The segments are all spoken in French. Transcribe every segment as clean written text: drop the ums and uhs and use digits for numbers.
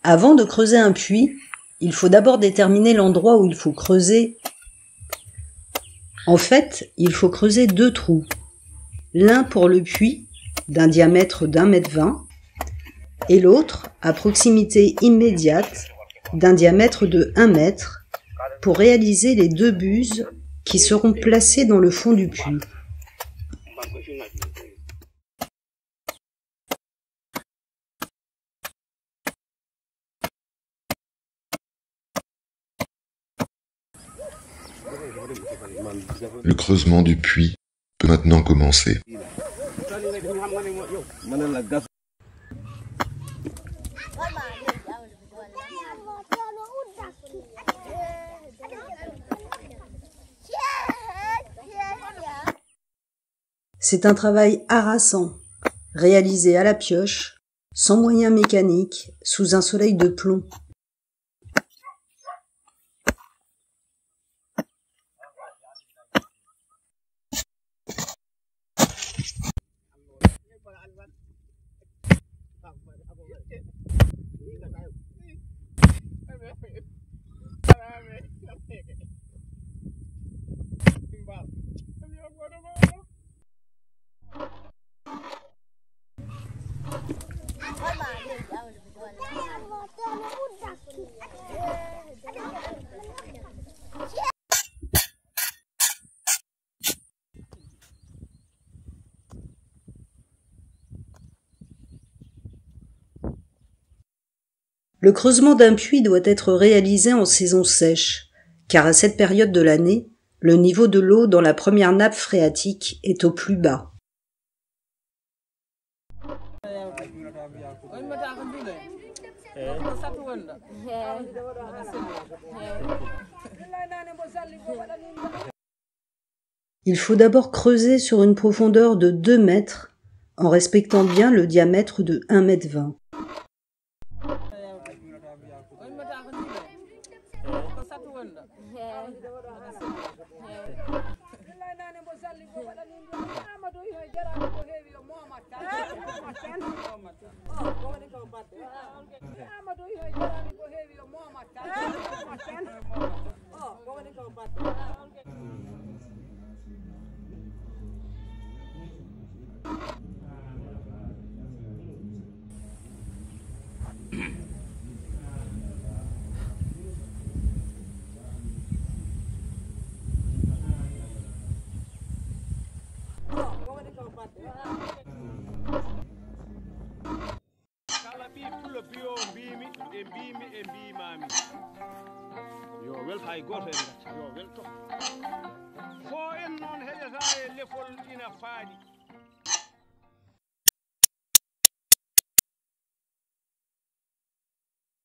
Avant de creuser un puits, il faut d'abord déterminer l'endroit où il faut creuser. En fait, il faut creuser 2 trous. L'un pour le puits, d'un diamètre d'1,20 m, et l'autre, à proximité immédiate, d'un diamètre de 1 m, pour réaliser les 2 buses qui seront placées dans le fond du puits. Le creusement du puits peut maintenant commencer. C'est un travail harassant, réalisé à la pioche, sans moyens mécaniques, sous un soleil de plomb. Le creusement d'un puits doit être réalisé en saison sèche, car à cette période de l'année, le niveau de l'eau dans la première nappe phréatique est au plus bas. Il faut d'abord creuser sur une profondeur de 2 mètres, en respectant bien le diamètre de 1,20 m.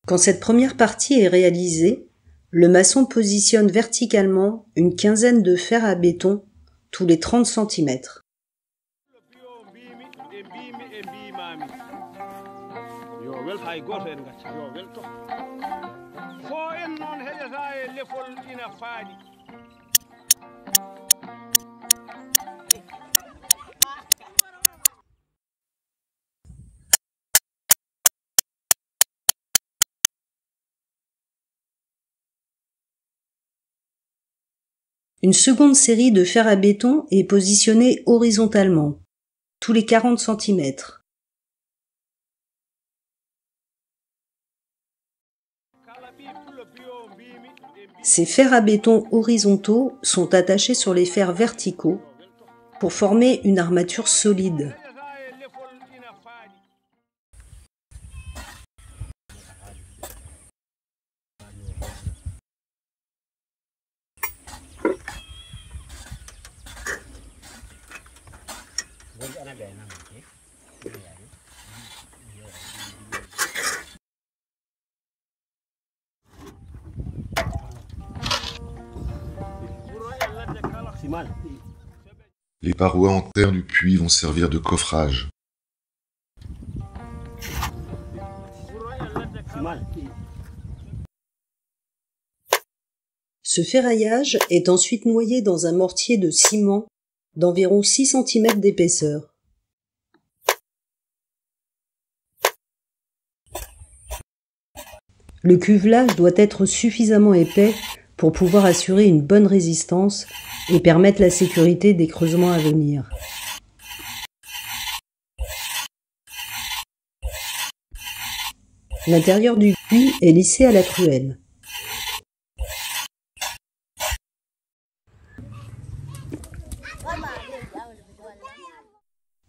Quand cette première partie est réalisée, le maçon positionne verticalement une quinzaine de fers à béton tous les 30 cm. Une seconde série de fers à béton est positionnée horizontalement, tous les 40 cm. Ces fers à béton horizontaux sont attachés sur les fers verticaux pour former une armature solide. Les parois en terre du puits vont servir de coffrage. Ce ferraillage est ensuite noyé dans un mortier de ciment d'environ 6 cm d'épaisseur. Le cuvelage doit être suffisamment épais pour pouvoir assurer une bonne résistance et permettre la sécurité des creusements à venir. L'intérieur du puits est lissé à la truelle.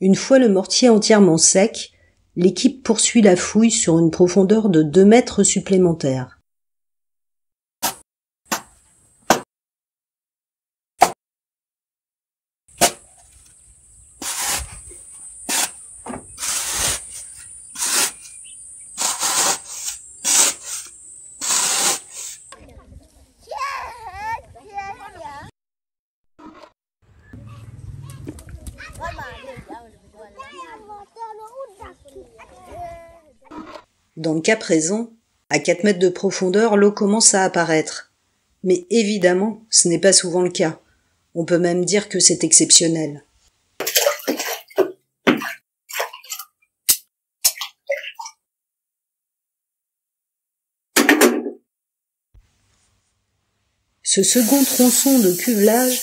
Une fois le mortier entièrement sec, l'équipe poursuit la fouille sur une profondeur de 2 mètres supplémentaires. Dans le cas présent, à 4 mètres de profondeur, l'eau commence à apparaître. Mais évidemment, ce n'est pas souvent le cas. On peut même dire que c'est exceptionnel. Ce second tronçon de cuvelage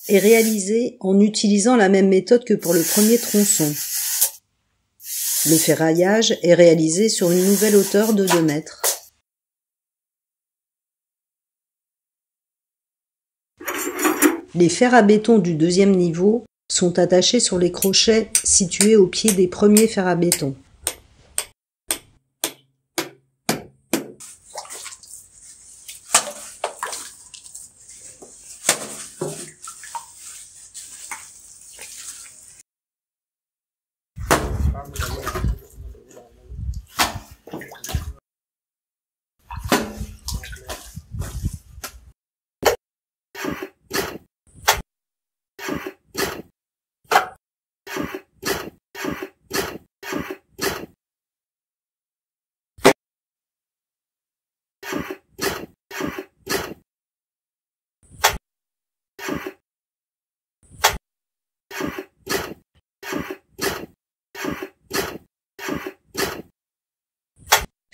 est réalisé en utilisant la même méthode que pour le premier tronçon. Le ferraillage est réalisé sur une nouvelle hauteur de 2 mètres. Les fers à béton du deuxième niveau sont attachés sur les crochets situés au pied des premiers fers à béton.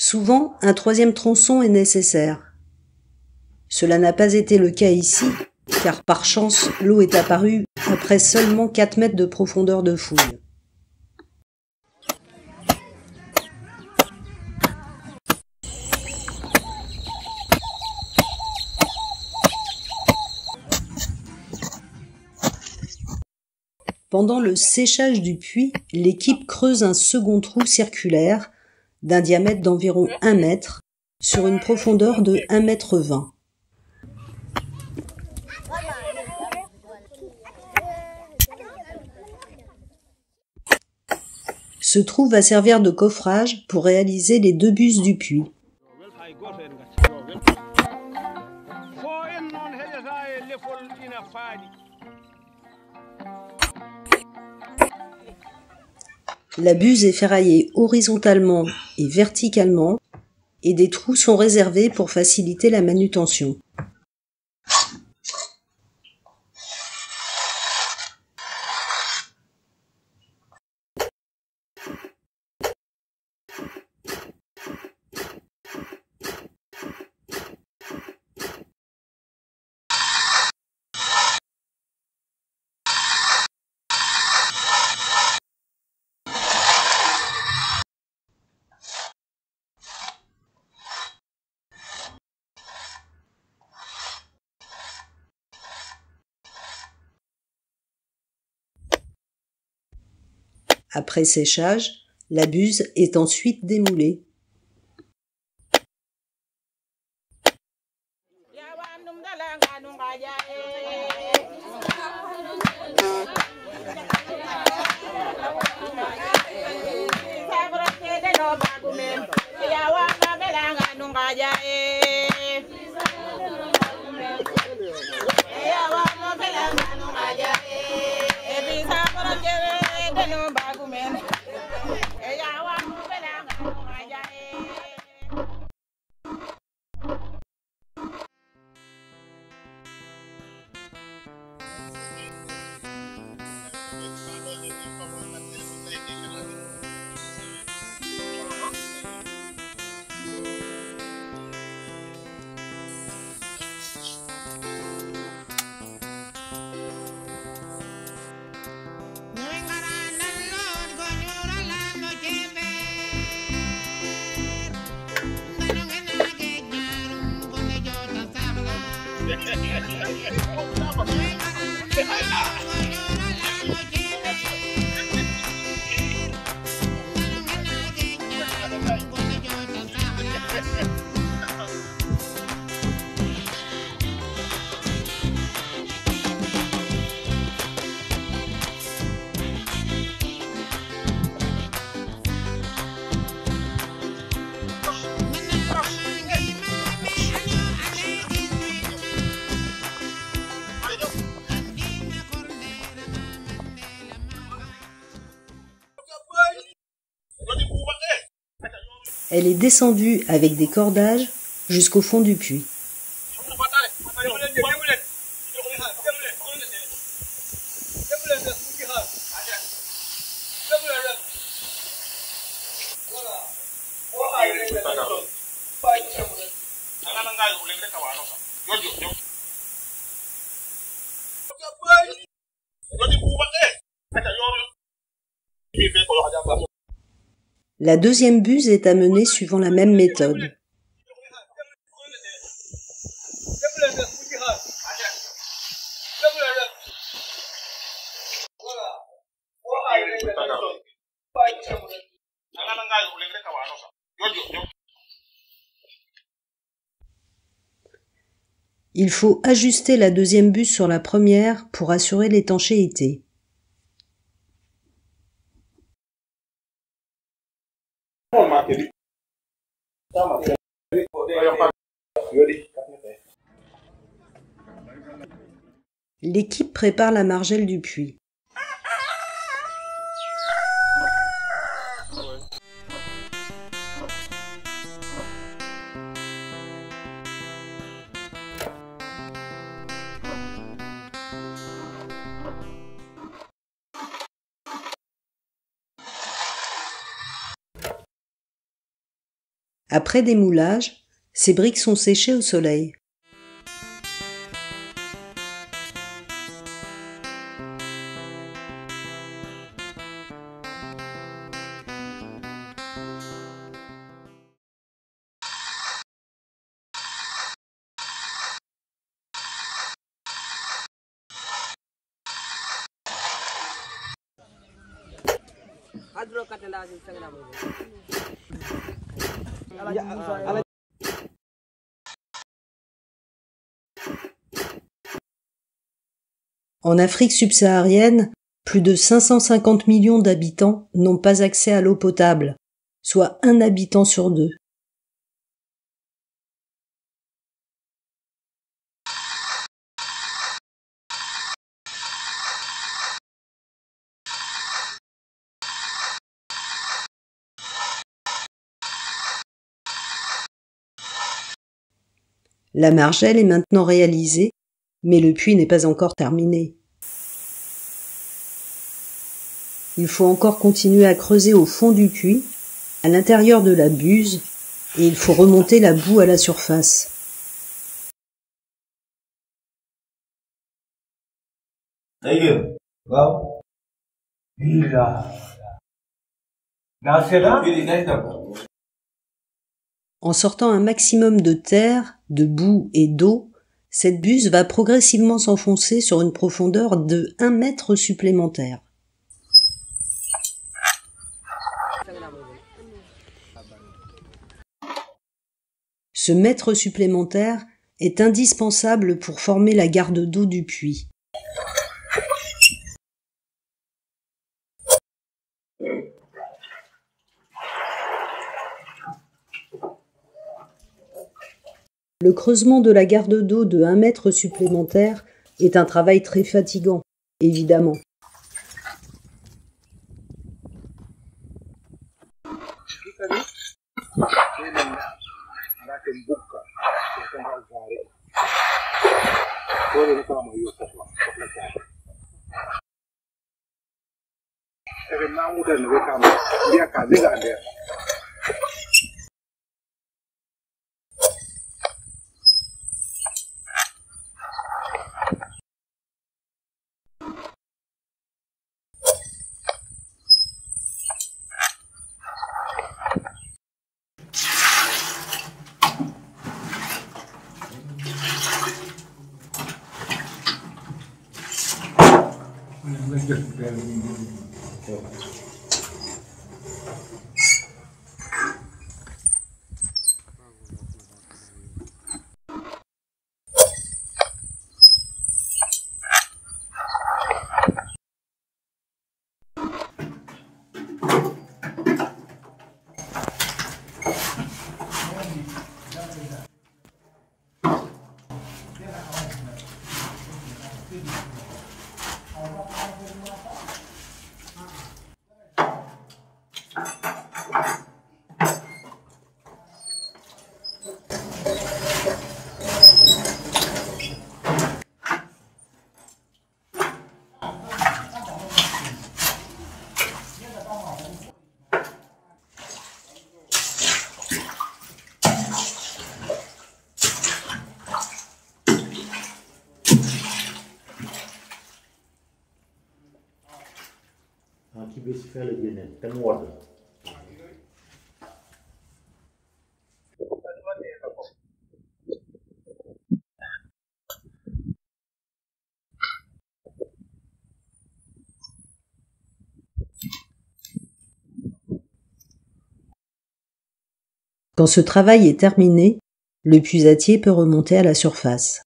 Souvent, un troisième tronçon est nécessaire. Cela n'a pas été le cas ici, car par chance, l'eau est apparue après seulement 4 mètres de profondeur de fouille. Pendant le séchage du puits, l'équipe creuse un second trou circulaire d'un diamètre d'environ 1 mètre sur une profondeur de 1,20 m. Ce trou va servir de coffrage pour réaliser les 2 buses du puits. La buse est ferraillée horizontalement et verticalement et des trous sont réservés pour faciliter la manutention. Après séchage, la buse est ensuite démoulée. Elle est descendue avec des cordages jusqu'au fond du puits. La deuxième buse est amenée suivant la même méthode. Il faut ajuster la deuxième buse sur la première pour assurer l'étanchéité. L'équipe prépare la margelle du puits. Après démoulage, ces briques sont séchées au soleil. En Afrique subsaharienne, plus de 550 millions d'habitants n'ont pas accès à l'eau potable, soit 1 habitant sur 2. La margelle est maintenant réalisée, mais le puits n'est pas encore terminé. Il faut encore continuer à creuser au fond du puits, à l'intérieur de la buse, et il faut remonter la boue à la surface. En sortant un maximum de terre, de boue et d'eau, cette buse va progressivement s'enfoncer sur une profondeur de 1 mètre supplémentaire. Ce mètre supplémentaire est indispensable pour former la garde d'eau du puits. Le creusement de la garde d'eau de 1 mètre supplémentaire est un travail très fatigant, évidemment. Quand ce travail est terminé, le puisatier peut remonter à la surface.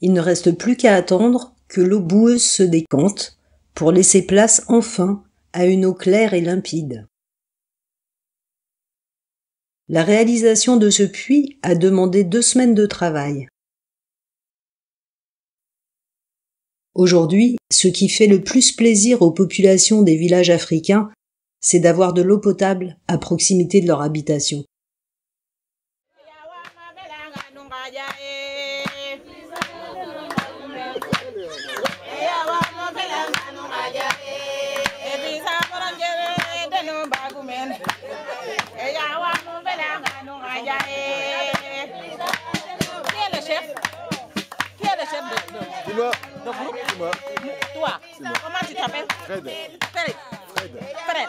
Il ne reste plus qu'à attendre que l'eau boueuse se décante pour laisser place enfin à une eau claire et limpide. La réalisation de ce puits a demandé 2 semaines de travail. Aujourd'hui, ce qui fait le plus plaisir aux populations des villages africains, c'est d'avoir de l'eau potable à proximité de leur habitation. Toi, comment tu t'appelles? Fred. Fred. Fred.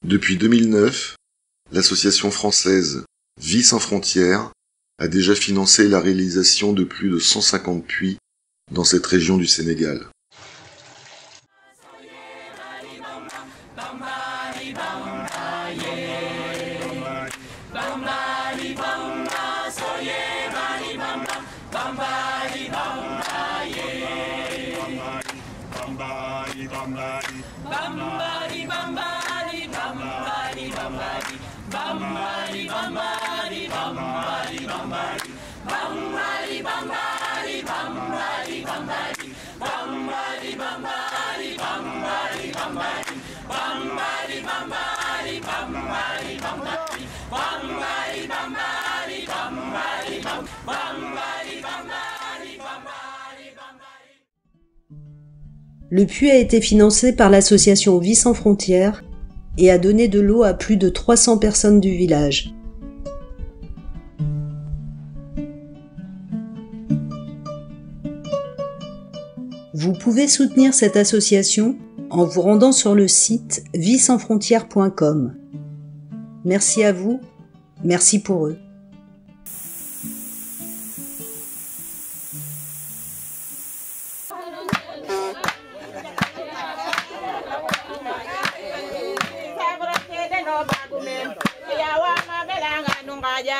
Depuis 2009, l'association française Vie sans frontières a déjà financé la réalisation de plus de 150 puits dans cette région du Sénégal. Le puits a été financé par l'association Vie sans frontières et a donné de l'eau à plus de 300 personnes du village. Vous pouvez soutenir cette association en vous rendant sur le site viesansfrontières.com. Merci à vous, merci pour eux. Ya wa ma belanga nunga ja